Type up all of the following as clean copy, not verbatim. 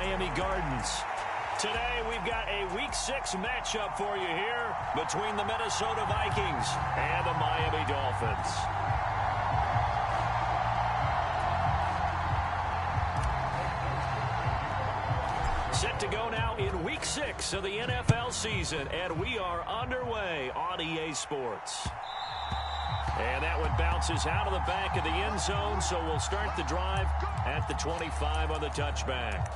Miami Gardens. Today, we've got a Week 6 matchup for you here between the Minnesota Vikings and the Miami Dolphins. Set to go now in Week 6 of the NFL season, and we are underway on EA Sports. And that one bounces out of the back of the end zone, so we'll start the drive at the 25 on the touchback.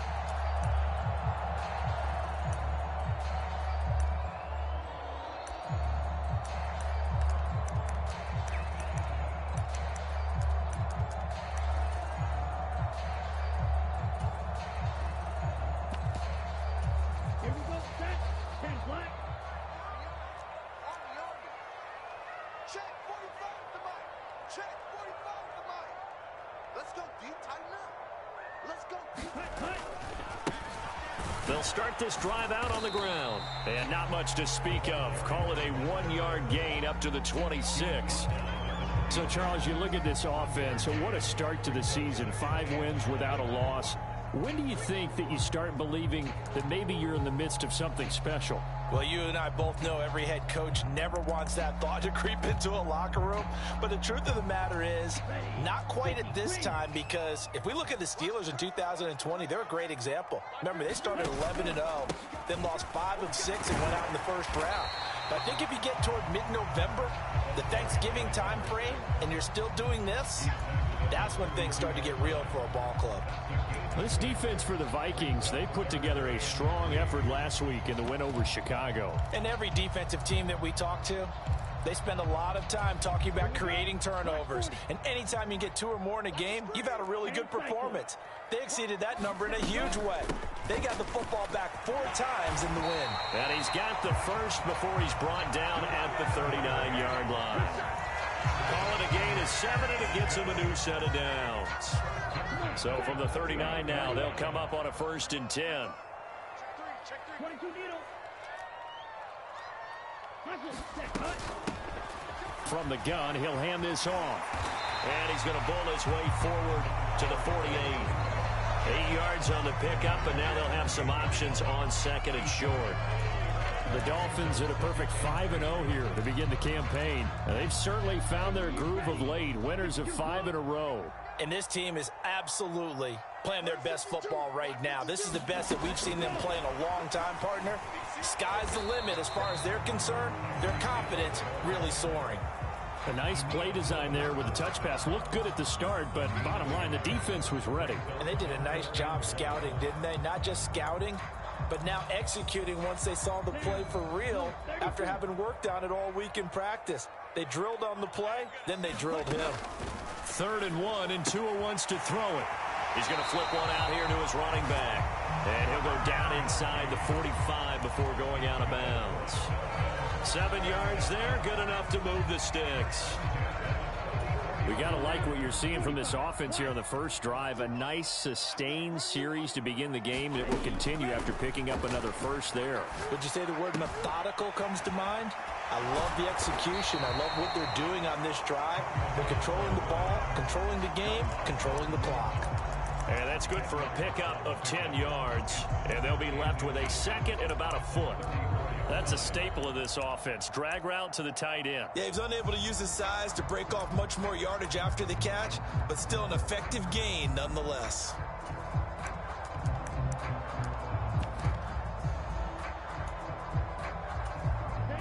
They'll start this drive out on the ground. And not much to speak of. Call it a 1-yard gain up to the 26. So, Charles, you look at this offense, so what a start to the season. 5 wins without a loss. When do you think that you start believing that maybe you're in the midst of something special? Well, you and I both know every head coach never wants that thought to creep into a locker room. But the truth of the matter is, not quite at this time, because if we look at the Steelers in 2020, they're a great example. Remember, they started 11-0, then lost 5 of 6 and went out in the first round. But I think if you get toward mid-November, the Thanksgiving time frame, and you're still doing this, that's when things start to get real for a ball club. This defense for the Vikings, they put together a strong effort last week in the win over Chicago. And every defensive team that we talk to, they spend a lot of time talking about creating turnovers. And anytime you get 2 or more in a game, you've had a really good performance. They exceeded that number in a huge way. They got the football back 4 times in the win. And he's got the first before he's brought down at the 39-yard line. Call it a gain of 7, and it gets him a new set of downs. So from the 39 now, they'll come up on a 1st and 10. From the gun, he'll hand this off. And he's going to bull his way forward to the 48. 8 yards on the pickup, and now they'll have some options on 2nd and short. The Dolphins at a perfect 5-0 here to begin the campaign. They've certainly found their groove of late, winners of 5 in a row. And this team is absolutely playing their best football right now. This is the best that we've seen them play in a long time, partner. Sky's the limit as far as they're concerned. Their confidence really soaring. A nice play design there with the touch pass. Looked good at the start, but bottom line, the defense was ready. And they did a nice job scouting, didn't they? Not just scouting, but now executing once they saw the play for real after having worked on it all week in practice. They drilled on the play, then they drilled him. 3rd and 1, and Tua wants to throw it. He's going to flip one out here to his running back. And he'll go down inside the 45 before going out of bounds. 7 yards there, good enough to move the sticks. We got to like what you're seeing from this offense here on the first drive. A nice, sustained series to begin the game that will continue after picking up another first there. Would you say the word methodical comes to mind? I love the execution. I love what they're doing on this drive. They're controlling the ball, controlling the game, controlling the clock. And that's good for a pickup of 10 yards. And they'll be left with a 2nd and about a foot. That's a staple of this offense. Drag route to the tight end. Yeah, he's unable to use his size to break off much more yardage after the catch, but still an effective gain nonetheless.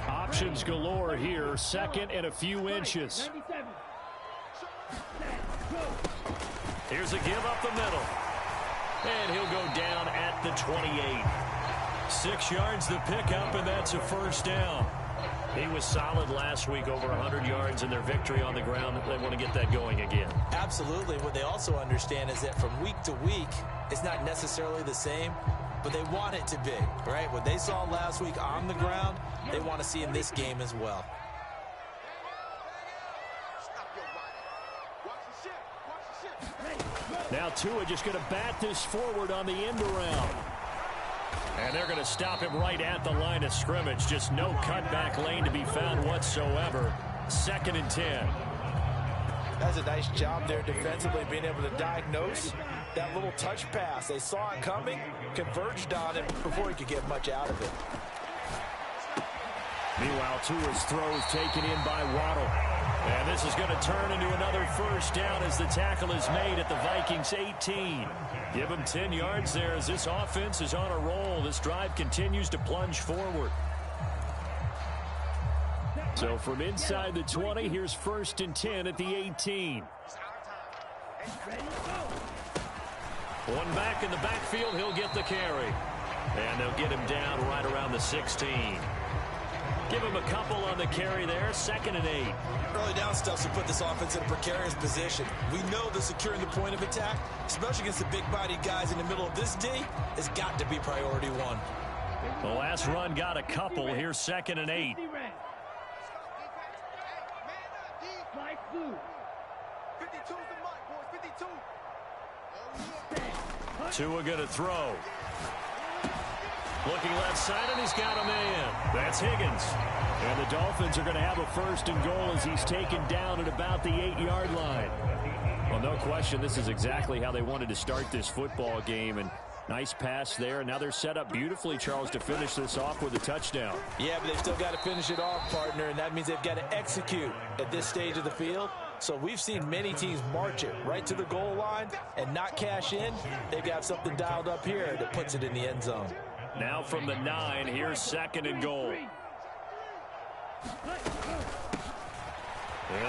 Options galore here. 2nd and a few inches. Here's a give up the middle. And he'll go down at the 28. 6 yards the pickup, and that's a 1st down. He was solid last week, over 100 yards in their victory on the ground. They want to get that going again. Absolutely. What they also understand is that from week to week, it's not necessarily the same, but they want it to be, right? What they saw last week on the ground, they want to see in this game as well. Now Tua just going to bat this forward on the end around. And they're going to stop him right at the line of scrimmage. Just no cutback lane to be found whatsoever. 2nd and 10. That's a nice job there defensively, being able to diagnose that little touch pass. They saw it coming, converged on it before he could get much out of it. Meanwhile, Tua's throw is taken in by Waddle. And this is going to turn into another first down as the tackle is made at the Vikings 18. Give them 10 yards there as this offense is on a roll. This drive continues to plunge forward. So from inside the 20, here's 1st and 10 at the 18. One back in the backfield, he'll get the carry. And they'll get him down right around the 16. Give him a couple on the carry there, 2nd and 8. Early down stuff to put this offense in a precarious position. We know that securing the point of attack, especially against the big-bodied guys in the middle of this D, has got to be priority one. The last run got a couple. Here's 2nd and 8. Tua going to throw. Looking left side, and he's got a man. That's Higgins. And the Dolphins are going to have a 1st and goal as he's taken down at about the 8-yard line. Well, no question, this is exactly how they wanted to start this football game. And nice pass there. And now they're set up beautifully, Charles, to finish this off with a touchdown. Yeah, but they've still got to finish it off, partner, and that means they've got to execute at this stage of the field. So we've seen many teams march it right to the goal line and not cash in. They've got something dialed up here that puts it in the end zone. Now from the 9, here's 2nd and goal. And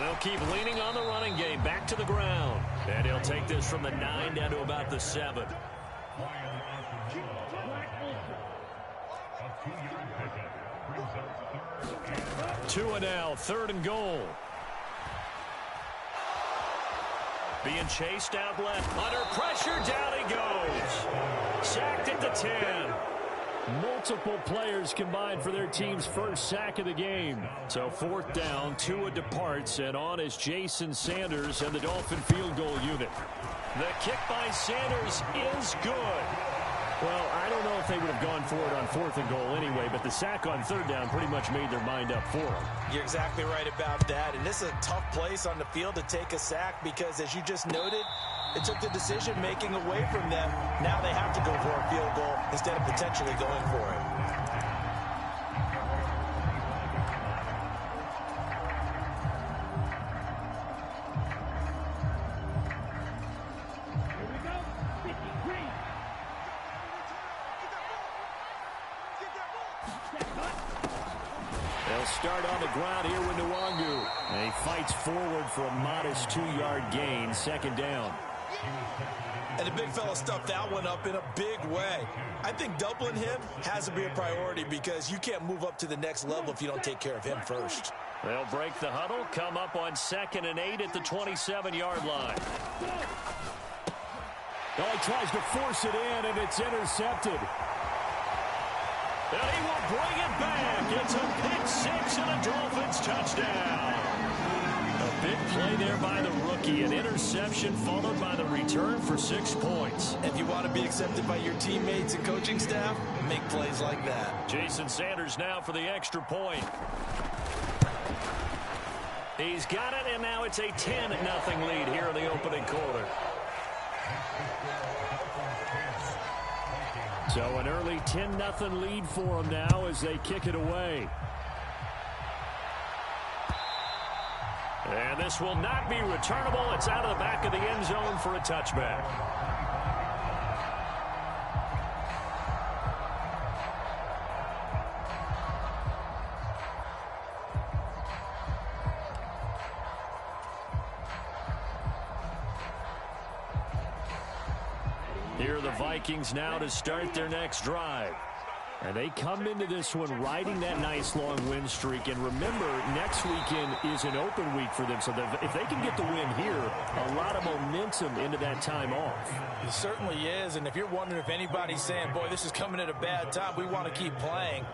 they'll keep leaning on the running game. Back to the ground. And he'll take this from the 9 down to about the 7. Tua now, 3rd and goal. Being chased out left. Under pressure, down he goes. Sacked at the 10. Multiple players combined for their team's first sack of the game. So 4th down, Tua departs, and on is Jason Sanders and the Dolphin field goal unit. The kick by Sanders is good. Well, I don't know if they would have gone for it on 4th and goal anyway, but the sack on 3rd down pretty much made their mind up for them. You're exactly right about that, and this is a tough place on the field to take a sack because, as you just noted, it took the decision-making away from them. Now they have to go for a field goal instead of potentially going for it. They'll start on the ground here with Nwangu. And he fights forward for a modest 2-yard gain, 2nd down. And the big fella stuffed that one up in a big way. I think doubling him has to be a priority because you can't move up to the next level if you don't take care of him first. They'll break the huddle, come up on 2nd and 8 at the 27-yard line. Oh, he tries to force it in, and it's intercepted. And he will bring it back. It's a pick 6 and a Dolphins touchdown. A big play there by the rookie. An interception followed by the return for 6 points. If you want to be accepted by your teammates and coaching staff, make plays like that. Jason Sanders now for the extra point. He's got it, and now it's a 10-0 lead here in the opening quarter. So an early 10-0 lead for them now as they kick it away. And this will not be returnable. It's out of the back of the end zone for a touchback. Here are the Vikings now to start their next drive. And they come into this one riding that nice long win streak. And remember, next weekend is an open week for them. So if they can get the win here, a lot of momentum into that time off. It certainly is. And if you're wondering if anybody's saying, boy, this is coming at a bad time, we want to keep playing,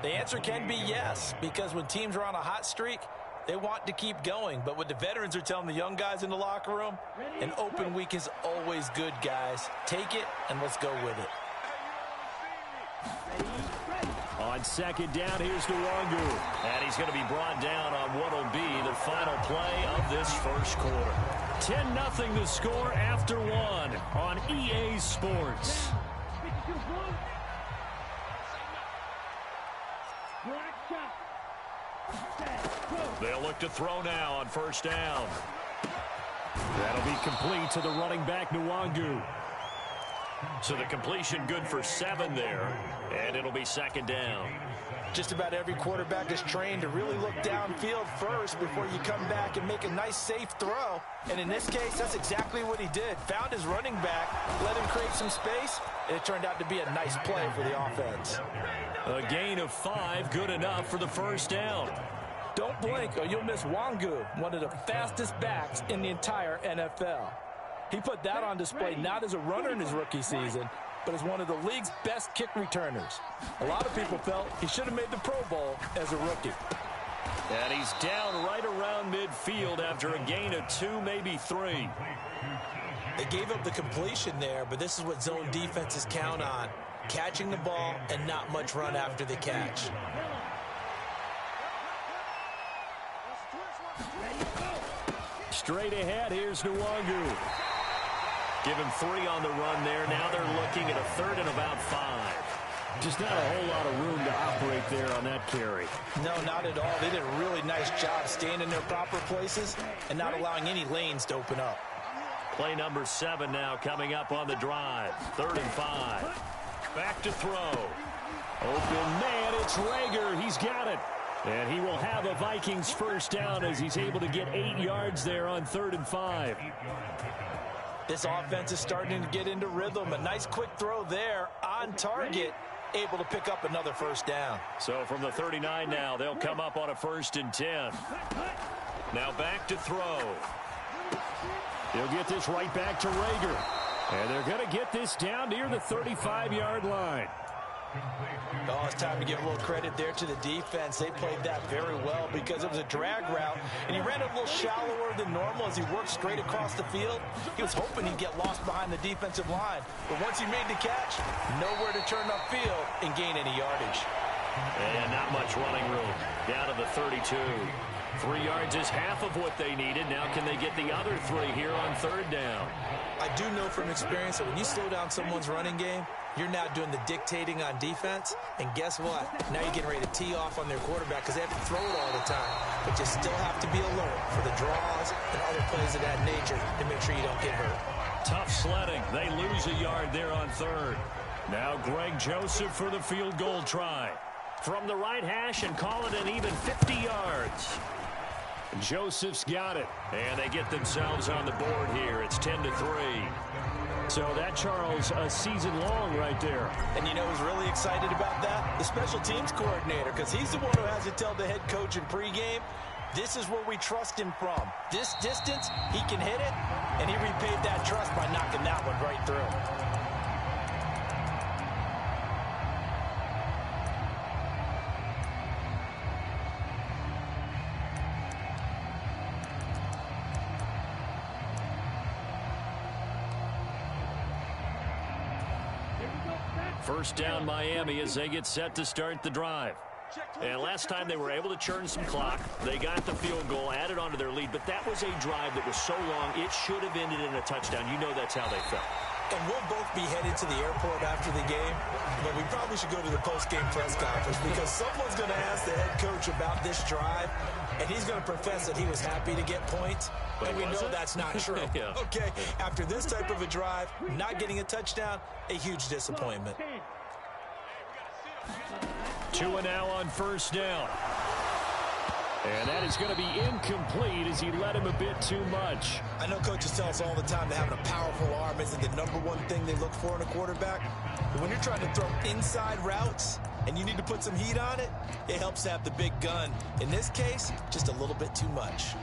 the answer can be yes. Because when teams are on a hot streak, they want to keep going. But what the veterans are telling the young guys in the locker room, an open week is always good, guys. Take it, and let's go with it. On 2nd down, here's Nwangu. And he's going to be brought down on what will be the final play of this first quarter. 10-0 the score after one on EA Sports. They'll look to throw now on first down. That'll be complete to the running back, Nwangu. So the completion good for 7 there, and it'll be second down. Just about every quarterback is trained to really look downfield first before you come back and make a nice, safe throw. And in this case, that's exactly what he did. Found his running back, let him create some space, and it turned out to be a nice play for the offense. A gain of 5, good enough for the first down. Don't blink or you'll miss Nwangu, one of the fastest backs in the entire NFL. He put that on display not as a runner in his rookie season, but as one of the league's best kick returners. A lot of people felt he should have made the Pro Bowl as a rookie. And he's down right around midfield after a gain of 2, maybe 3. They gave up the completion there, but this is what zone defenses count on. Catching the ball and not much run after the catch. Straight ahead, here's Nwangu. Give him 3 on the run there. Now they're looking at a 3rd and about 5. Just not a whole lot of room to operate there on that carry. No, not at all. They did a really nice job staying in their proper places and not allowing any lanes to open up. Play number 7 now coming up on the drive. 3rd and 5. Back to throw. Open man, it's Reagor. He's got it. And he will have a Vikings first down as he's able to get 8 yards there on 3rd and 5. This offense is starting to get into rhythm. A nice quick throw there on target, able to pick up another first down. So from the 39 now, they'll come up on a 1st and 10. Now back to throw. He'll get this right back to Reagor. And they're going to get this down near the 35-yard line. Oh, it's time to give a little credit there to the defense. They played that very well because it was a drag route, and he ran it a little shallower than normal as he worked straight across the field. He was hoping he'd get lost behind the defensive line, but once he made the catch, nowhere to turn upfield and gain any yardage. And not much running room. Down to the 32. 3 yards is half of what they needed. Now can they get the other 3 here on 3rd down? I do know from experience that when you slow down someone's running game, you're now doing the dictating on defense, and guess what? Now you're getting ready to tee off on their quarterback because they have to throw it all the time. But you still have to be alert for the draws and other plays of that nature to make sure you don't get hurt. Tough sledding. They lose a yard there on 3rd. Now Greg Joseph for the field goal try. From the right hash and call it an even 50 yards. Joseph's got it. And they get themselves on the board here. It's 10-3. So that, Charles, a season long right there. And you know who's really excited about that? The special teams coordinator, because he's the one who has to tell the head coach in pregame, this is where we trust him from. This distance, he can hit it, and he repaid that trust by knocking that one right through. First down Miami as they get set to start the drive. And last time they were able to churn some clock. They got the field goal, added onto their lead, but that was a drive that was so long it should have ended in a touchdown. You know that's how they felt. And we'll both be headed to the airport after the game, but we probably should go to the post-game press conference because someone's going to ask the head coach about this drive, and he's going to profess that he was happy to get points, and we know that's not true. Yeah. Okay, after this type of a drive, not getting a touchdown, a huge disappointment. 2 and now on first down. And that is going to be incomplete as he led him a bit too much. I know coaches tell us all the time that having a powerful arm isn't the #1 thing they look for in a quarterback. But when you're trying to throw inside routes and you need to put some heat on it, it helps to have the big gun. In this case, just a little bit too much.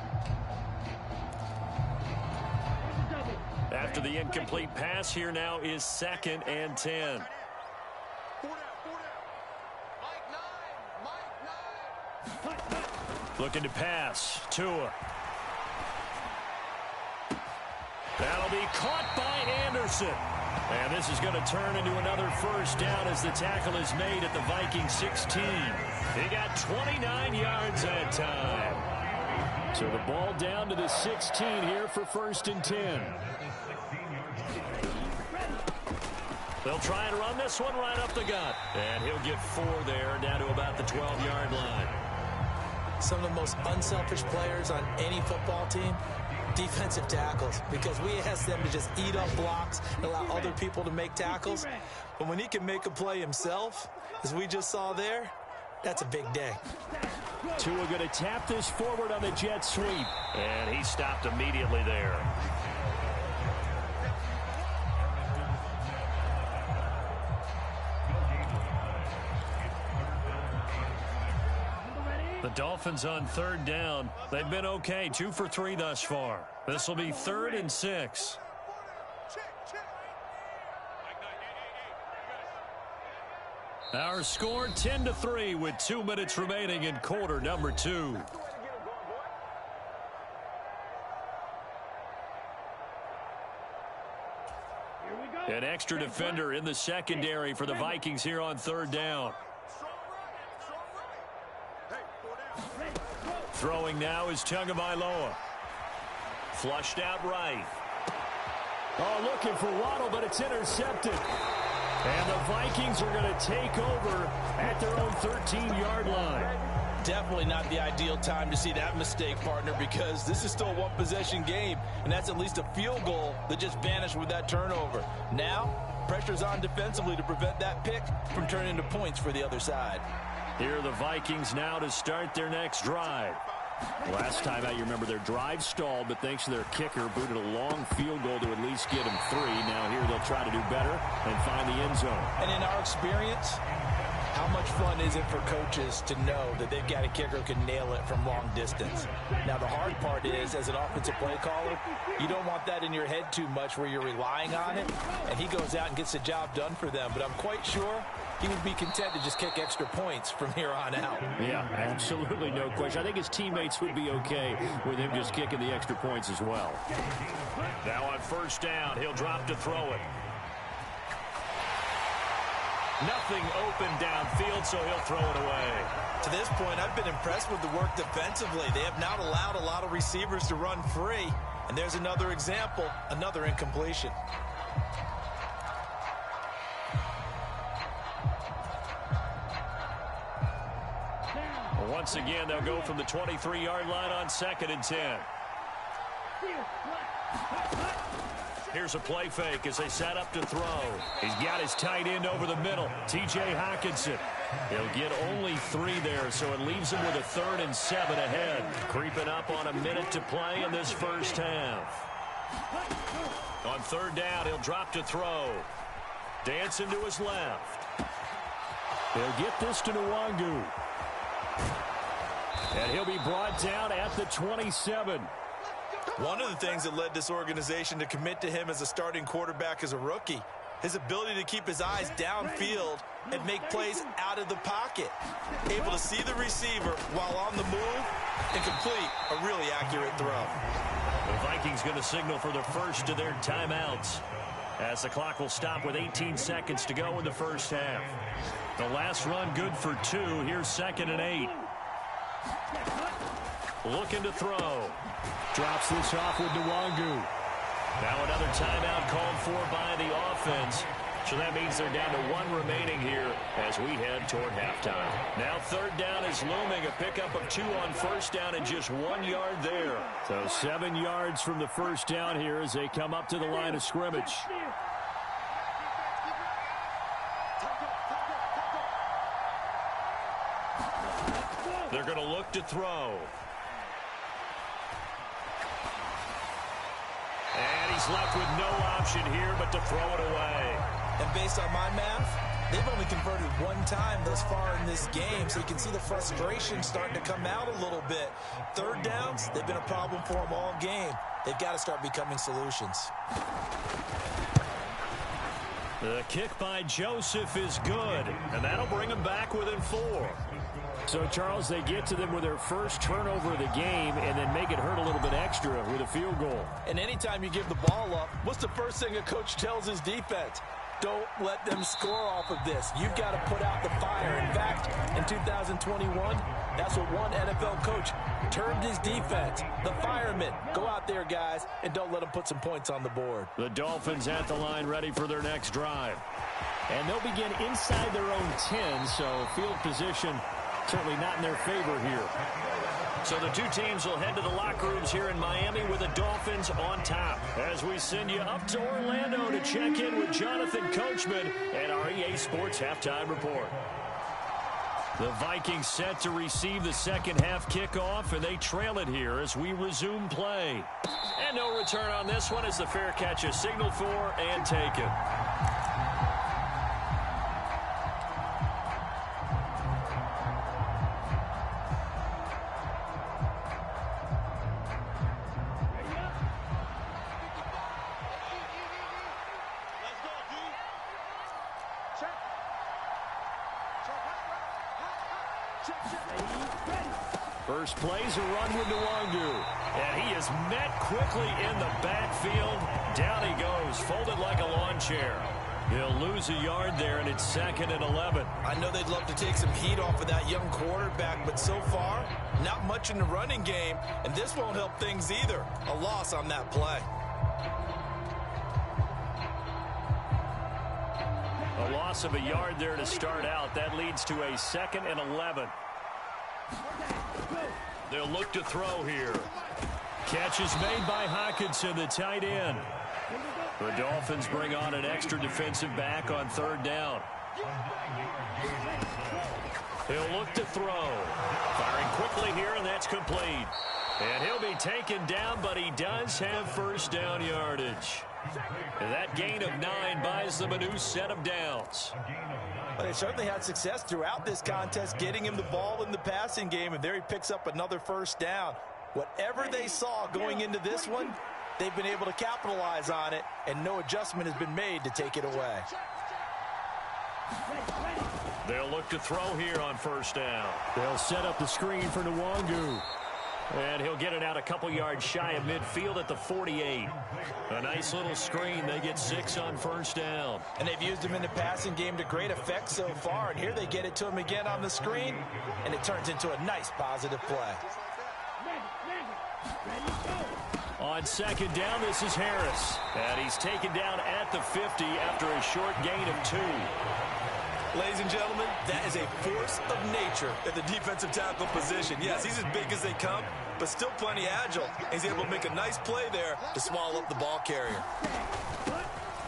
After the incomplete pass, here now is 2nd and 10. Looking to pass. Tua. That'll be caught by Anderson. And this is going to turn into another first down as the tackle is made at the Vikings 16. He got 29 yards that time. So the ball down to the 16 here for 1st and 10. They'll try and run this one right up the gut. And he'll get 4 there, down to about the 12-yard line. Some of the most unselfish players on any football team, defensive tackles, because we ask them to just eat up blocks and allow other people to make tackles. But when he can make a play himself, as we just saw there, that's a big day. Tua going to tap this forward on the jet sweep. And he stopped immediately there. The Dolphins on 3rd down. They've been okay, 2 for 3 thus far. This will be 3rd and 6. Our score 10-3 with 2 minutes remaining in quarter number 2. An extra defender in the secondary for the Vikings here on 3rd down. Throwing now is Tagovailoa. Flushed out right. Oh, looking for Waddle, but it's intercepted. And the Vikings are going to take over at their own 13-yard line. Definitely not the ideal time to see that mistake, partner, because this is still a one-possession game, and that's at least a field goal that just vanished with that turnover. Now, pressure's on defensively to prevent that pick from turning into points for the other side. Here are the Vikings now to start their next drive. Last time out, you remember their drive stalled, but thanks to their kicker, booted a long field goal to at least get them 3. Now here they'll try to do better and find the end zone. And in our experience, how much fun is it for coaches to know that they've got a kicker who can nail it from long distance? Now, the hard part is, as an offensive play caller, you don't want that in your head too much where you're relying on it, and he goes out and gets the job done for them. But I'm quite sure he would be content to just kick extra points from here on out. Yeah, absolutely no question. I think his teammates would be okay with him just kicking the extra points as well. Now on 1st down, he'll drop to throw it. Nothing open downfield, so he'll throw it away. To this point, I've been impressed with the work defensively. They have not allowed a lot of receivers to run free. And there's another example, another incompletion. Once again, they'll go from the 23-yard line on 2nd and 10. Here's a play fake as they set up to throw. He's got his tight end over the middle, T.J. Hockenson. He'll get only 3 there, so it leaves him with a 3rd and 7 ahead. Creeping up on a minute to play in this first half. On 3rd down, he'll drop to throw. Dancing to his left. They'll get this to Nwangu. And he'll be brought down at the 27. One of the things that led this organization to commit to him as a starting quarterback as a rookie, his ability to keep his eyes downfield and make plays out of the pocket. Able to see the receiver while on the move and complete a really accurate throw. The Vikings going to signal for the first of their timeouts as the clock will stop with 18 seconds to go in the first half. The last run good for 2. Here's 2nd and 8. Looking to throw. Drops this off with Nwangu. Now another timeout called for by the offense. So that means they're down to 1 remaining here as we head toward halftime. Now 3rd down is looming. A pickup of 2 on 1st down and just 1 yard there. So 7 yards from the 1st down here as they come up to the line of scrimmage. They're going to look to throw. And he's left with no option here but to throw it away. And based on my math, they've only converted 1 time thus far in this game, so you can see the frustration starting to come out a little bit. 3rd downs, they've been a problem for them all game. They've got to start becoming solutions. The kick by Joseph is good, and that'll bring them back within 4. So, Charles, they get to them with their first turnover of the game and then make it hurt a little bit extra with a field goal. And anytime you give the ball up, what's the first thing a coach tells his defense? Don't let them score off of this. You've got to put out the fire. In fact, in 2021, that's what one NFL coach termed his defense. The firemen. Go out there, guys, and don't let them put some points on the board. The Dolphins at the line ready for their next drive. And they'll begin inside their own 10, so field position certainly not in their favor here. So the two teams will head to the locker rooms here in Miami with the Dolphins on top. As we send you up to Orlando to check in with Jonathan Coachman and our EA Sports Halftime Report. The Vikings set to receive the second half kickoff, and they trail it here as we resume play. And no return on this one as the fair catch is signaled for and taken. First play's a run with Nwangu. And he is met quickly in the backfield. Down he goes, folded like a lawn chair. He'll lose a yard there, and it's 2nd and 11. I know they'd love to take some heat off of that young quarterback, but so far, not much in the running game, and this won't help things either. A loss on that play. A loss of a yard there to start out. That leads to a 2nd and 11. They'll look to throw here. Catch is made by Hockenson, the tight end. The Dolphins bring on an extra defensive back on 3rd down. He'll look to throw. Firing quickly here, and that's complete. And he'll be taken down, but he does have first down yardage. And that gain of 9 buys them a new set of downs. But they certainly had success throughout this contest, getting him the ball in the passing game, and there he picks up another first down. Whatever they saw going into this one, they've been able to capitalize on it, and no adjustment has been made to take it away. They'll look to throw here on first down. They'll set up the screen for Nwangu. And he'll get it out a couple yards shy of midfield at the 48. A nice little screen. They get 6 on first down. And they've used him in the passing game to great effect so far. And here they get it to him again on the screen, and it turns into a nice positive play. On 2nd down, this is Harris. And he's taken down at the 50 after a short gain of 2. Ladies and gentlemen, that is a force of nature at the defensive tackle position. Yes, he's as big as they come, but still plenty agile. He's able to make a nice play there to swallow up the ball carrier.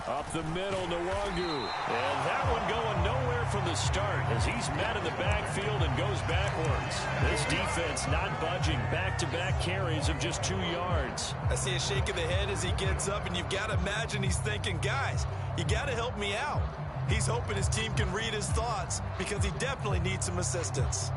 Up the middle, Nwangu. And that one going nowhere from the start as he's met in the backfield and goes backwards. This defense not budging. Back-to-back carries of just 2 yards. I see a shake of the head as he gets up, and you've got to imagine he's thinking, guys, you got to help me out. He's hoping his team can read his thoughts because he definitely needs some assistance.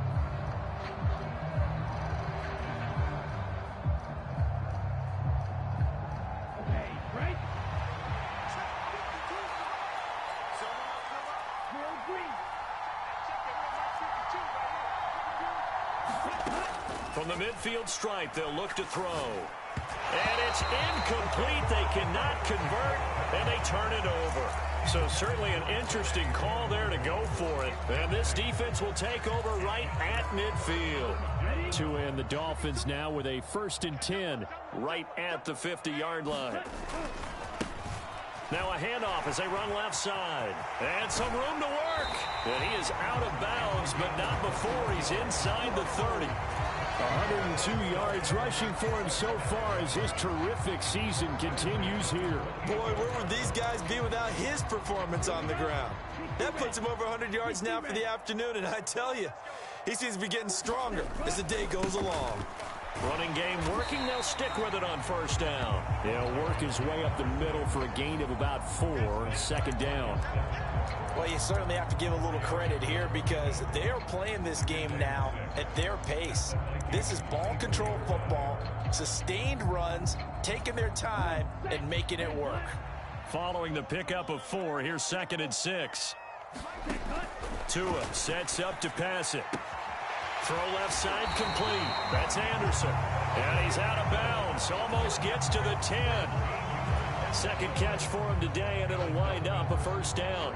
From the midfield stripe, they'll look to throw. And it's incomplete. They cannot convert, and they turn it over. So certainly an interesting call there to go for it. And this defense will take over right at midfield. To end the Dolphins now with a 1st and 10 right at the 50-yard line. Now a handoff as they run left side. And some room to work. And he is out of bounds, but not before he's inside the 30. 102 yards rushing for him so far as his terrific season continues here. Boy, where would these guys be without his performance on the ground? That puts him over 100 yards now for the afternoon, and I tell you, he seems to be getting stronger as the day goes along. Running game working. They'll stick with it on first down. He'll work his way up the middle for a gain of about 4. 2nd down. Well, you certainly have to give a little credit here because they are playing this game now at their pace. This is ball control football, sustained runs, taking their time and making it work. Following the pickup of 4, here's 2nd and 6. Tua sets up to pass it. Throw left side complete. That's Anderson. And he's out of bounds. Almost gets to the 10. Second catch for him today, and it'll wind up a first down.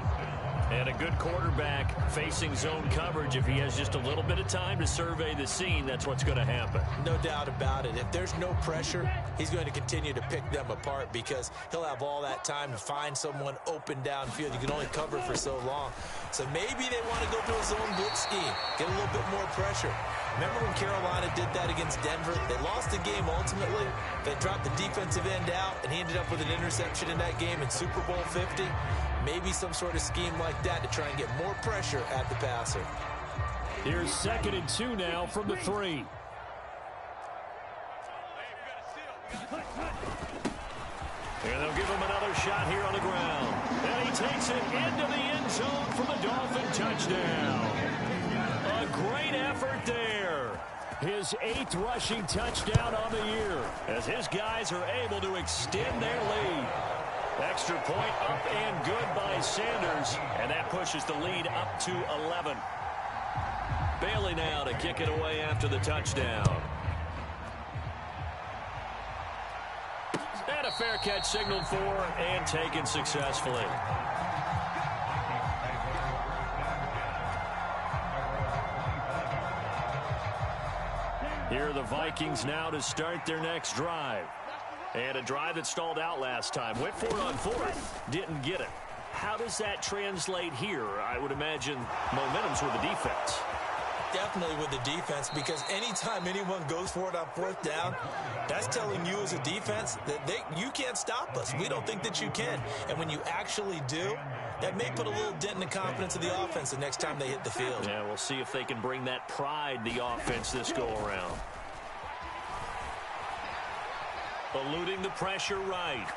And a good quarterback facing zone coverage. If he has just a little bit of time to survey the scene, that's what's going to happen. No doubt about it. If there's no pressure, he's going to continue to pick them apart because he'll have all that time to find someone open downfield. You can only cover for so long. So maybe they want to go to a zone blitz scheme, get a little bit more pressure. Remember when Carolina did that against Denver? They lost the game ultimately. They dropped the defensive end out, and he ended up with an interception in that game in Super Bowl 50. Maybe some sort of scheme like that to try and get more pressure at the passer. Here's 2nd and 2 now from the 3. And they'll give him another shot here on the ground. And he takes it into the end zone for the Dolphin touchdown. A great effort there. His 8th rushing touchdown on the year as his guys are able to extend their lead. Extra point up and good by Sanders, and that pushes the lead up to 11. Bailey now to kick it away after the touchdown. And a fair catch signaled for and taken successfully. Here are the Vikings now to start their next drive. And a drive that stalled out last time. Went for it on 4th. Didn't get it. How does that translate here? I would imagine momentum's with the defense. Definitely with the defense, because anytime anyone goes for it on 4th down, that's telling you as a defense that you can't stop us. We don't think that you can. And when you actually do, that may put a little dent in the confidence of the offense the next time they hit the field. Yeah, we'll see if they can bring that pride the offense this go-around. Eluding the pressure right.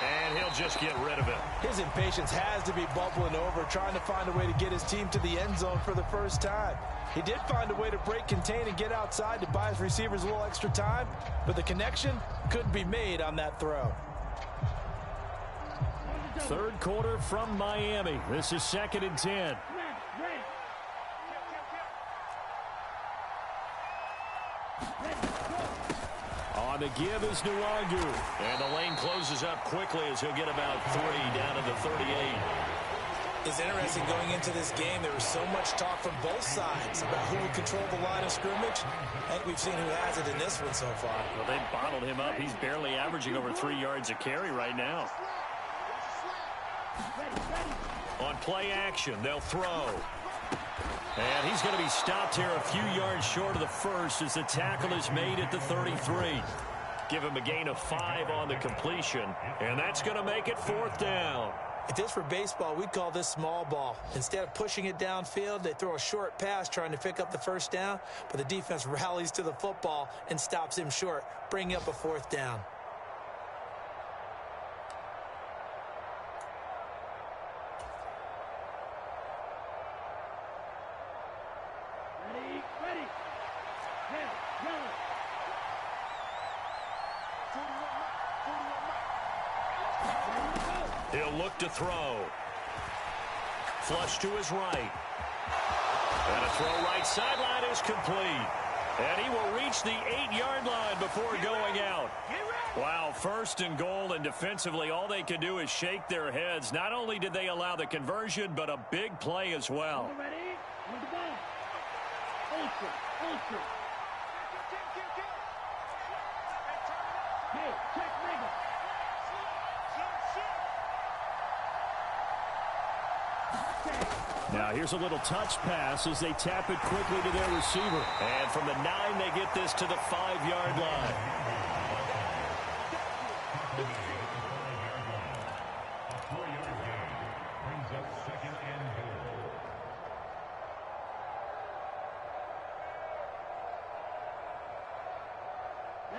And he'll just get rid of it. His impatience has to be bubbling over, trying to find a way to get his team to the end zone for the first time. He did find a way to break contain and get outside to buy his receivers a little extra time, but the connection couldn't be made on that throw. 3rd quarter from Miami. This is 2nd and 10. On the give is Nwangu. And the lane closes up quickly as he'll get about 3 down to the 38. It's interesting going into this game. There was so much talk from both sides about who would control the line of scrimmage. I think we've seen who has it in this one so far. Well, they bottled him up. He's barely averaging over 3 yards a carry right now. On play action, they'll throw. And he's going to be stopped here a few yards short of the first as the tackle is made at the 33. Give him a gain of 5 on the completion, and that's going to make it 4th down. If this were baseball, we'd call this small ball. Instead of pushing it downfield, they throw a short pass trying to pick up the first down, but the defense rallies to the football and stops him short, bringing up a 4th down. He'll look to throw. Flush to his right. And a throw right sideline is complete. And he will reach the 8-yard line before going out. Wow, 1st and goal, and defensively all they can do is shake their heads. Not only did they allow the conversion, but a big play as well. Now here's a little touch pass as they tap it quickly to their receiver. And from the 9, they get this to the 5-yard line.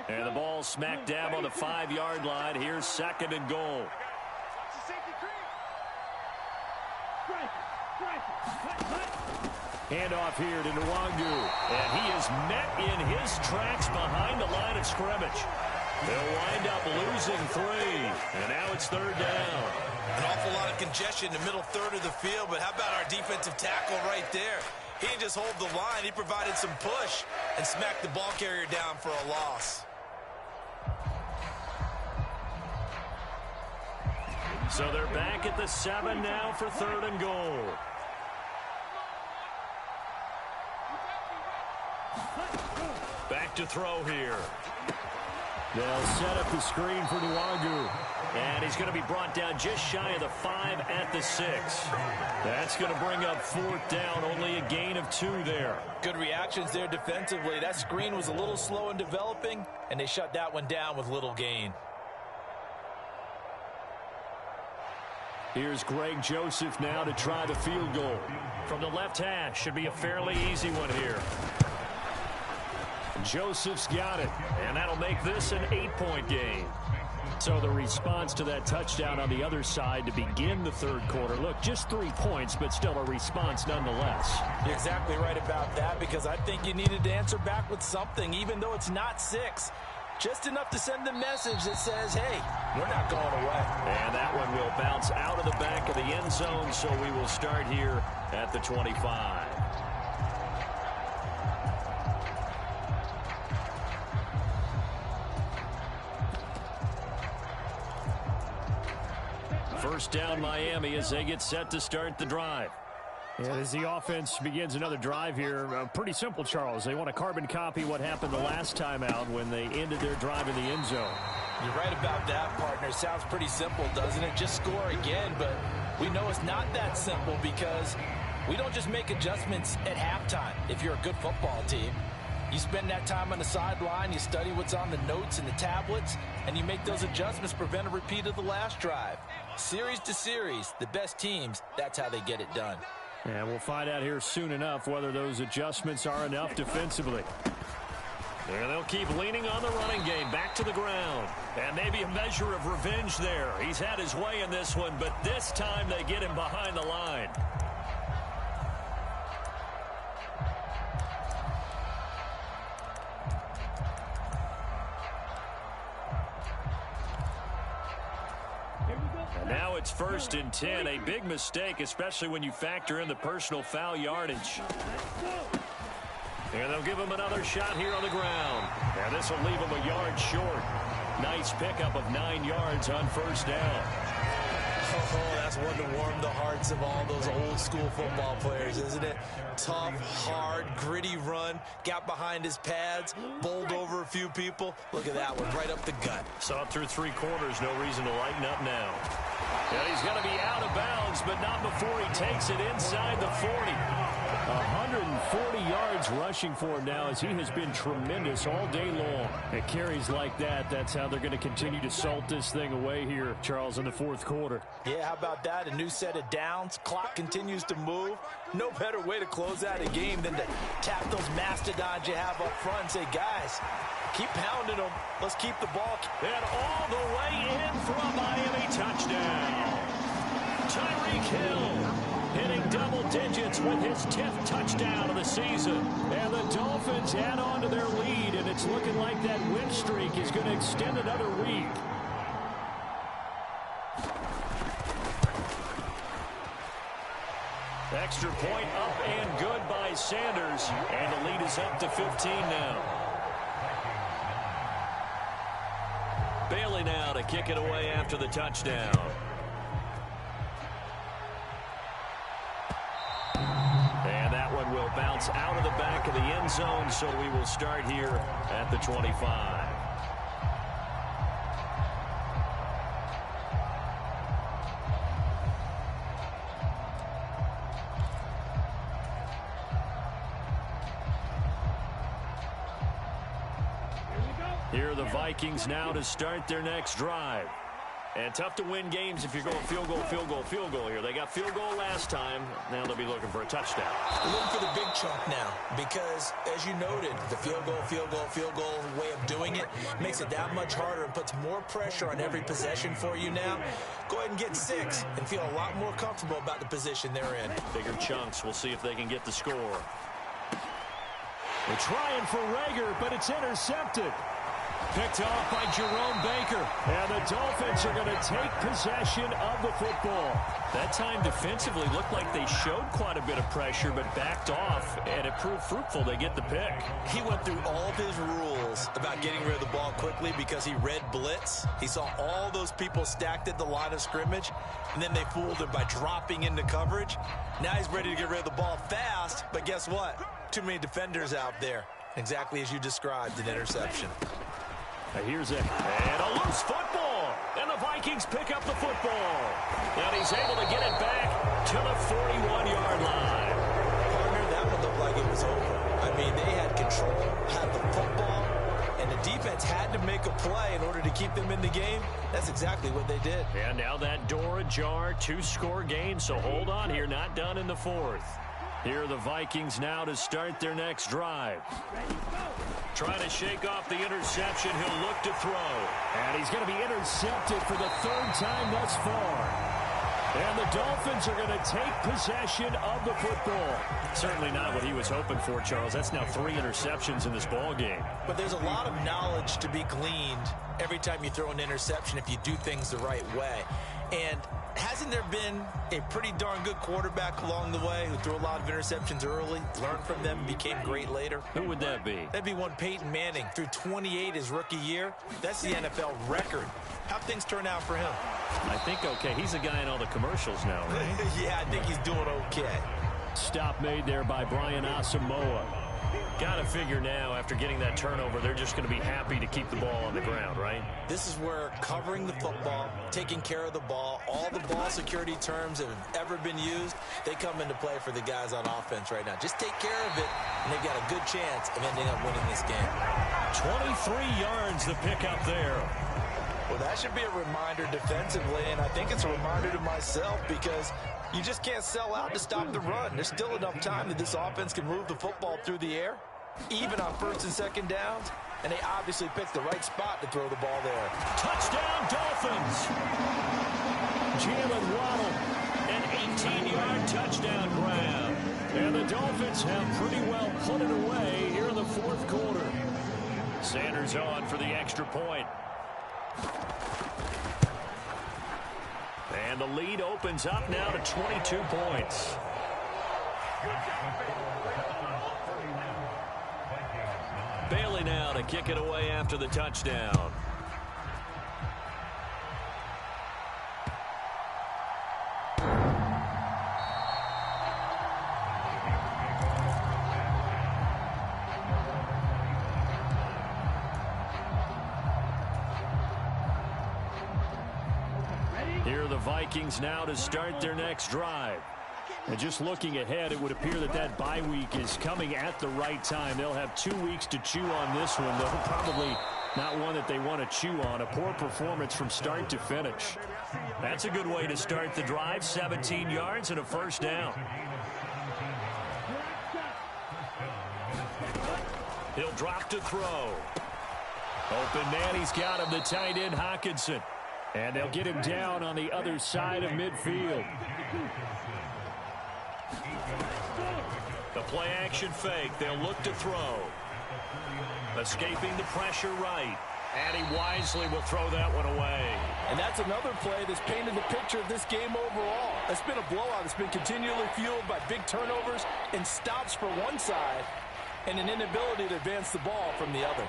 And the ball smack dab on the 5-yard line. Here's 2nd and goal. Handoff here to Nwangu. And he is met in his tracks behind the line of scrimmage. They'll wind up losing 3. And now it's 3rd down. An awful lot of congestion in the middle third of the field, but how about our defensive tackle right there? He didn't just hold the line. He provided some push and smacked the ball carrier down for a loss. So they're back at the 7 now for 3rd and goal. Back to throw here. They'll set up the screen for Nwogu. And he's going to be brought down just shy of the 5 at the 6. That's going to bring up 4th down. Only a gain of 2 there. Good reactions there defensively. That screen was a little slow in developing, and they shut that one down with little gain. Here's Greg Joseph now to try the field goal. From the left hash, should be a fairly easy one here. Joseph's got it. And that'll make this an 8-point game. So the response to that touchdown on the other side to begin the 3rd quarter. Look, just 3 points, but still a response nonetheless. You're exactly right about that, because I think you needed to answer back with something, even though it's not 6. Just enough to send the message that says, hey, we're not going away. And that one will bounce out of the back of the end zone, so we will start here at the 25. First down Miami as they get set to start the drive. And as the offense begins another drive here, pretty simple, Charles. They want to carbon copy what happened the last time out when they ended their drive in the end zone. You're right about that, partner. Sounds pretty simple, doesn't it? Just score again, but we know it's not that simple because we don't just make adjustments at halftime if you're a good football team. You spend that time on the sideline, you study what's on the notes and the tablets, and you make those adjustments to prevent a repeat of the last drive. Series to series, the best teams, that's how they get it done. And we'll find out here soon enough whether those adjustments are enough defensively. And they'll keep leaning on the running game, back to the ground. And maybe a measure of revenge there. He's had his way in this one, but this time they get him behind the line. Now it's 1st and 10, a big mistake, especially when you factor in the personal foul yardage. And they'll give him another shot here on the ground. And this will leave him a yard short. Nice pickup of 9 yards on 1st down. Oh, that's one to warm the hearts of all those old school football players, isn't it? Tough, hard, gritty run, got behind his pads, bowled over a few people. Look at that one, right up the gut. Saw it through 3 quarters, no reason to lighten up now. And he's going to be out of bounds, but not before he takes it inside the 40. 140 yards rushing for him now as he has been tremendous all day long. At carries like that, that's how they're going to continue to salt this thing away here, Charles, in the 4th quarter. Yeah, how about that? A new set of downs. Clock continues to move. No better way to close out a game than to tap those mastodons you have up front and say, guys, keep pounding them. Let's keep the ball. And all the way in for a Miami touchdown. Tyreek Hill hitting double digits with his 10th touchdown of the season. And the Dolphins add on to their lead, and it's looking like that win streak is going to extend another week. Extra point up and good by Sanders. And the lead is up to 15 now. Bailey now to kick it away after the touchdown. And that one will bounce out of the back of the end zone, so we will start here at the 25. Here are the Vikings now to start their next drive. And tough to win games if you're going field goal, field goal, field goal here. They got field goal last time. Now they'll be looking for a touchdown. They're looking for the big chunk now because, as you noted, the field goal way of doing it makes it that much harder and puts more pressure on every possession for you now. Go ahead and get 6 and feel a lot more comfortable about the position they're in. Bigger chunks. We'll see if they can get the score. They're trying for Reagor, but it's intercepted. picked off by Jerome Baker. And the Dolphins are going to take possession of the football. That time defensively looked like they showed quite a bit of pressure but backed off, and it proved fruitful. They get the pick. He went through all of his rules about getting rid of the ball quickly because he read blitz. He saw all those people stacked at the line of scrimmage, and then they fooled him by dropping into coverage. Now he's ready to get rid of the ball fast, but guess what? Too many defenders out there. Exactly as you described, an interception. Here's a loose football, and the Vikings pick up the football. And he's able to get it back to the 41-yard line. Partner, that one looked like it was over. I mean, they had control, had the football, and the defense had to make a play in order to keep them in the game. That's exactly what they did. And now that door ajar, 2-score game, so hold on here, not done in the fourth. Here are the Vikings now to start their next drive. Trying to shake off the interception. He'll look to throw. And he's going to be intercepted for the third time thus far. And the Dolphins are going to take possession of the football. Certainly not what he was hoping for, Charles. That's now 3 interceptions in this ball game. But there's a lot of knowledge to be gleaned every time you throw an interception if you do things the right way. And hasn't there been a pretty darn good quarterback along the way who threw a lot of interceptions early, learned from them, and became great later? Who would that be? That'd be one Peyton Manning. Threw 28 his rookie year. That's the NFL record. How'd things turn out for him? I think okay. He's a guy in all the commercials now, right? Yeah, I think he's doing okay. Stop made there by Brian Asamoah. Got to figure now, after getting that turnover, they're just going to be happy to keep the ball on the ground, right? This is where covering the football, taking care of the ball, all the ball security terms that have ever been used, they come into play for the guys on offense right now. Just take care of it, and they've got a good chance of ending up winning this game. 23 yards the pick up there. Well, that should be a reminder defensively, and I think it's a reminder to myself because you just can't sell out to stop the run. There's still enough time that this offense can move the football through the air, even on first and second downs, and they obviously picked the right spot to throw the ball there. Touchdown, Dolphins! Jalen Waddle, an 18-yard touchdown grab. And the Dolphins have pretty well put it away here in the fourth quarter. Sanders on for the extra point. And the lead opens up now to 22 points. Bailey now to kick it away after the touchdown. Here are the Vikings now to start their next drive. And just looking ahead, it would appear that that bye week is coming at the right time. They'll have 2 weeks to chew on this one, though probably not one that they want to chew on. A poor performance from start to finish. That's a good way to start the drive. 17 yards and a first down. He'll drop to throw. Open man, he's got him, the tight end Hockenson. And they'll get him down on the other side of midfield. The play action fake. They'll look to throw. Escaping the pressure right. And he wisely will throw that one away. And that's another play that's painted the picture of this game overall. It's been a blowout. It's been continually fueled by big turnovers and stops for one side and an inability to advance the ball from the other.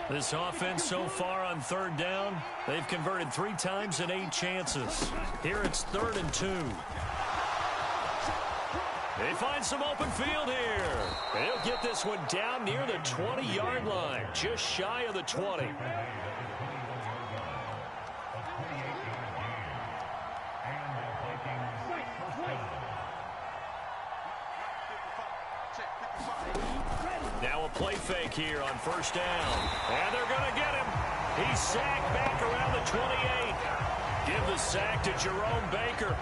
This offense so far on third down, they've converted 3 times in 8 chances. Here it's 3rd and 2. They find some open field here. They'll get this one down near the 20-yard line, just shy of the 20. Now a play fake here on first down. And they're going to get him. He's sacked back around the 28. Give the sack to Jerome Baker.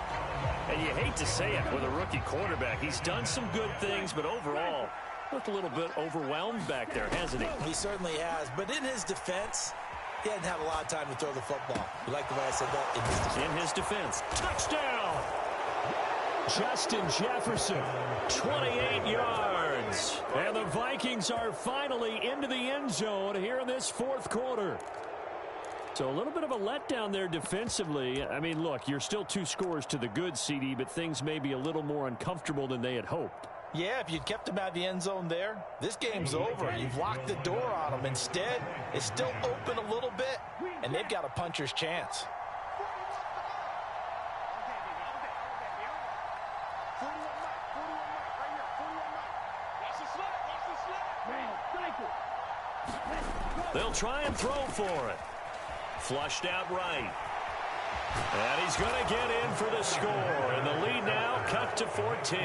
And you hate to say it with a rookie quarterback. He's done some good things, but overall, looked a little bit overwhelmed back there, hasn't he? He certainly has. But in his defense, he hadn't had a lot of time to throw the football. You like the way I said that? In his defense. Touchdown! Justin Jefferson, 28 yards. And the Vikings are finally into the end zone here in this fourth quarter. So a little bit of a letdown there defensively. I mean, look, you're still 2 scores to the good, CD, but things may be a little more uncomfortable than they had hoped. Yeah, if you'd kept him out of the end zone there, this game's over. You've locked the door on him. Instead, it's still open a little bit, and they've got a puncher's chance. They'll try and throw for it. Flushed out right. And he's going to get in for the score. And the lead now cut to 14.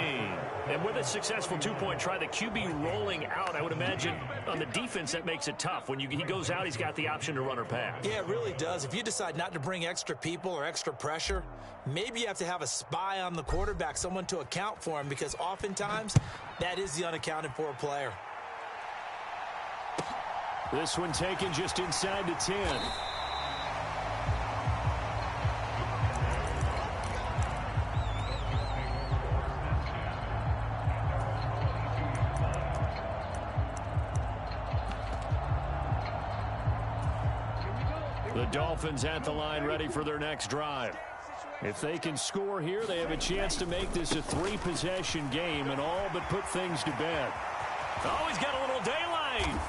And with a successful 2-point try, the QB rolling out, I would imagine on the defense that makes it tough. When he goes out, he's got the option to run or pass. Yeah, it really does. If you decide not to bring extra people or extra pressure, maybe you have to have a spy on the quarterback, someone to account for him, because oftentimes that is the unaccounted for player. This one taken just inside the 10. The Dolphins at the line ready for their next drive. If they can score here, they have a chance to make this a 3-possession game and all but put things to bed. Oh, he's got a little daylight.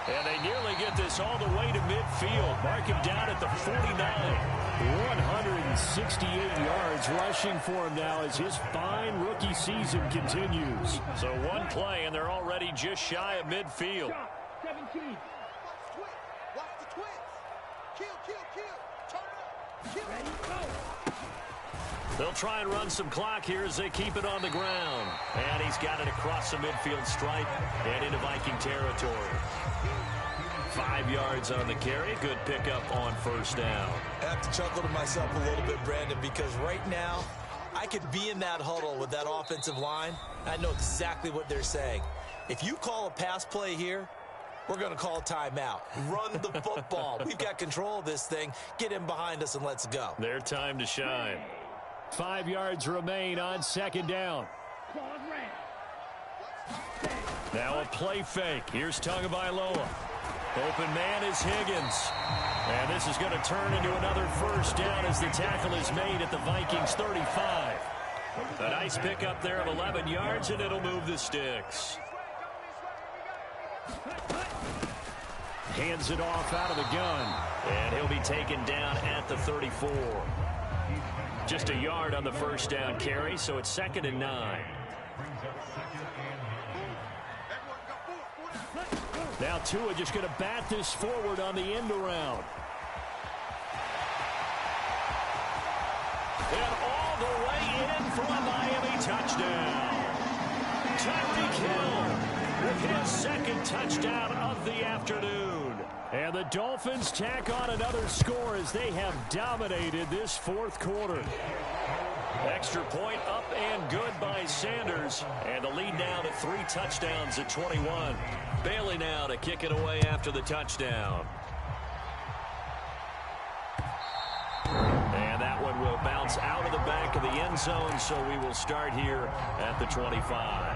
And they nearly get this all the way to midfield. Mark him down at the 49. 168 yards rushing for him now as his fine rookie season continues. So one play, and they're already just shy of midfield. 17. Watch the twins. Kill. Turn up. They'll try and run some clock here as they keep it on the ground. And he's got it across the midfield stripe and into Viking territory. 5 yards on the carry. Good pickup on first down. I have to chuckle to myself a little bit, Brandon, because right now I could be in that huddle with that offensive line. I know exactly what they're saying. If you call a pass play here, we're going to call timeout. Run the football. We've got control of this thing. Get in behind us and let's go. Their time to shine. 5 yards remain on second down. Now a play fake. Here's Tagovailoa. Open man is Higgins. And this is going to turn into another first down as the tackle is made at the Vikings 35. A nice pickup there of 11 yards, and it'll move the sticks. Hands it off out of the gun. And he'll be taken down at the 34. Just a yard on the first down carry, so it's 2nd and 9. Now Tua just going to bat this forward on the end around. And all the way in for a Miami touchdown. Tyreek Hill with his 2nd touchdown of the afternoon. And the Dolphins tack on another score as they have dominated this fourth quarter. Extra point up and good by Sanders. And the lead now to 3 touchdowns at 21. Bailey now to kick it away after the touchdown. And that one will bounce out of the back of the end zone, so we will start here at the 25.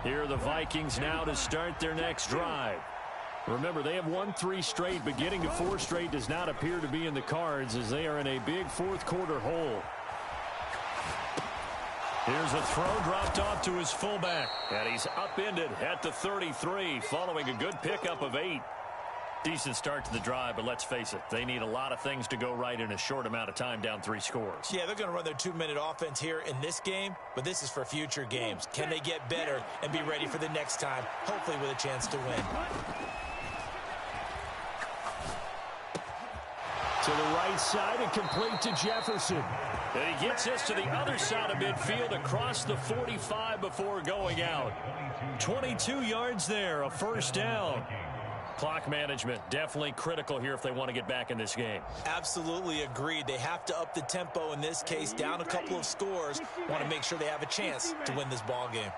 Here are the Vikings now to start their next drive. Remember, they have won 3 straight, but getting to 4 straight does not appear to be in the cards as they are in a big fourth quarter hole. Here's a throw dropped off to his fullback, and he's upended at the 33 following a good pickup of 8. Decent start to the drive, but let's face it, they need a lot of things to go right in a short amount of time down 3 scores. Yeah, they're going to run their 2-minute offense here in this game, but this is for future games. Can they get better and be ready for the next time, hopefully with a chance to win? To the right side and complete to Jefferson. And he gets this to the other side of midfield across the 45 before going out. 22 yards there, a first down. Clock management definitely critical here if they want to get back in this game. Absolutely agreed. They have to up the tempo in this case, down a couple of scores. Want to make sure they have a chance to win this ball game.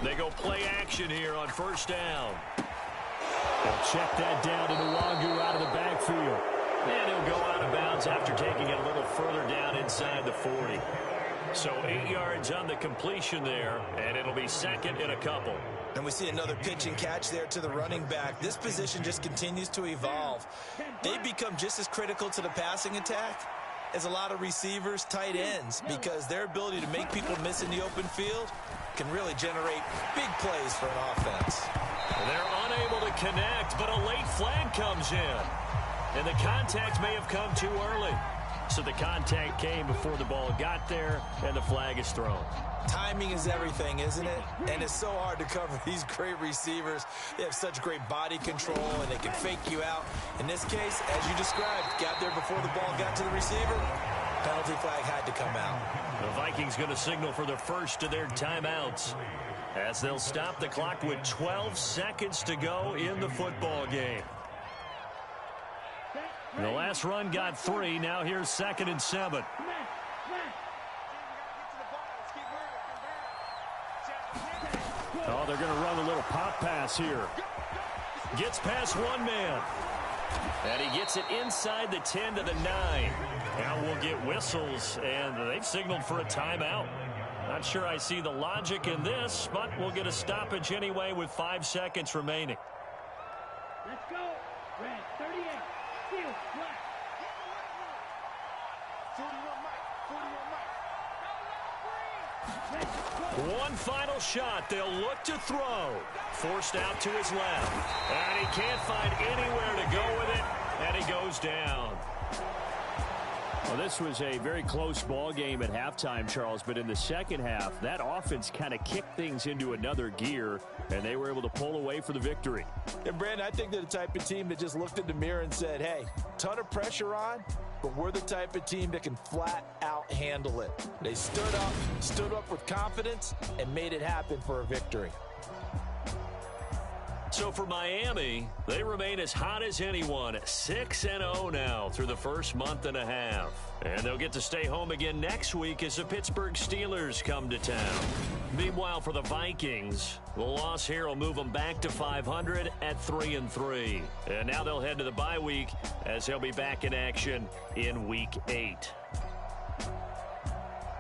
They go play action here on first down. They'll check that down to Nwangu out of yards after taking it a little further down inside the 40. So 8 yards on the completion there, and it'll be second and a couple. And we see another pitch and catch there to the running back. This position just continues to evolve. They've become just as critical to the passing attack as a lot of receivers, tight ends, because their ability to make people miss in the open field can really generate big plays for an offense. They're unable to connect, but a late flag comes in. And the contact may have come too early. So the contact came before the ball got there, and the flag is thrown. Timing is everything, isn't it? And it's so hard to cover these great receivers. They have such great body control, and they can fake you out. In this case, as you described, got there before the ball got to the receiver. Penalty flag had to come out. The Vikings going to signal for the first of their timeouts as they'll stop the clock with 12 seconds to go in the football game. The last run got 3. Now here's 2nd and 7. Oh, they're going to run a little pop pass here. Gets past one man. And he gets it inside the 10 to the 9. Now we'll get whistles, and they've signaled for a timeout. Not sure I see the logic in this, but we'll get a stoppage anyway with 5 seconds remaining. Let's go. Red 38. Steel black. 41 Mike. One final shot. They'll look to throw. Forced out to his left. And he can't find anywhere to go with it. And he goes down. Well, this was a very close ball game at halftime, Charles, but in the second half, that offense kind of kicked things into another gear, and they were able to pull away for the victory. And, Brandon, I think they're the type of team that just looked in the mirror and said, hey, ton of pressure on, but we're the type of team that can flat out handle it. They stood up with confidence, and made it happen for a victory. So for Miami, they remain as hot as anyone, 6-0 now through the first month and a half. And they'll get to stay home again next week as the Pittsburgh Steelers come to town. Meanwhile, for the Vikings, the loss here will move them back to 500 at 3-3. And now they'll head to the bye week as they'll be back in action in Week 8.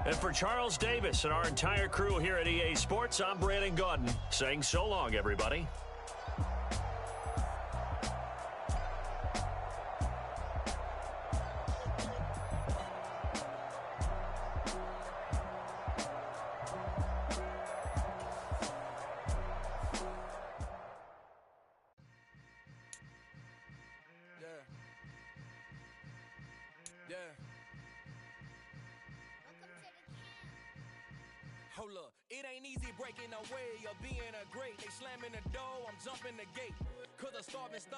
And for Charles Davis and our entire crew here at EA Sports, I'm Brandon Gaudin saying so long, everybody. Hold up, it ain't easy breaking away or being a great. They slamming the door, I'm jumping the gate. Cause a starving stomach.